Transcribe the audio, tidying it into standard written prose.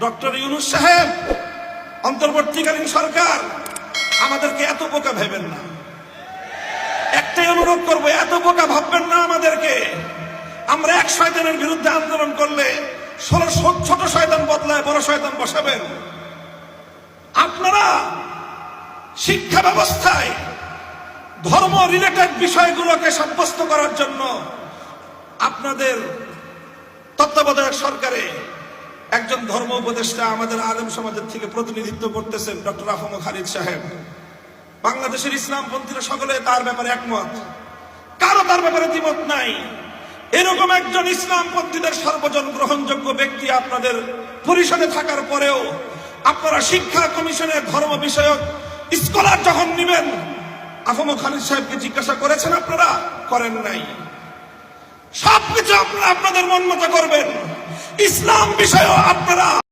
Doctor Yunus সাহেব, অন্তর্বর্তীকালীন সরকার, আমাদেরকে এত বোকা ভেবেন না। একটাই অনুরোধ করবো, এত বোকা ভাববেন না আমাদেরকে। আমরা এক শয়তানের বিরুদ্ধে আন্দোলন করলে 16 ছোট শয়তান বদলায় বড় শয়তান বসাবেন। আপনারা শিক্ষা ব্যবস্থায় ধর্ম রিলেটেড বিষয়গুলোকে সাব্যস্ত করার জন্য আপনাদের তত্ত্বাবধায়ক সরকারে একজন ধর্ম উপদেষ্টা আমাদের আলেম সমাজের থেকে প্রতিনিধিত্ব করতেছেন, ডক্টর আফম খালিদ সাহেব। বাংলাদেশের ইসলামপন্থীরা সকলে তার ব্যাপারে একমত, কারো তার ব্যাপারে দ্বিমত নাই। এরকম একজন ইসলামপন্থীদের সর্বজন গ্রহণযোগ্য ব্যক্তি আপনাদের পরিষদে থাকার পরেও আপনারা শিক্ষা কমিশনের ধর্ম বিষয়ক স্কলার যখন নেবেন, আফম খালিদ সাহেবকে জিজ্ঞাসা করেছেন? আপনারা করেন নাই। সবকিছু আপনারা আপনাদের মন মতো করবেন, ইসলাম বিষয়েও আপনারা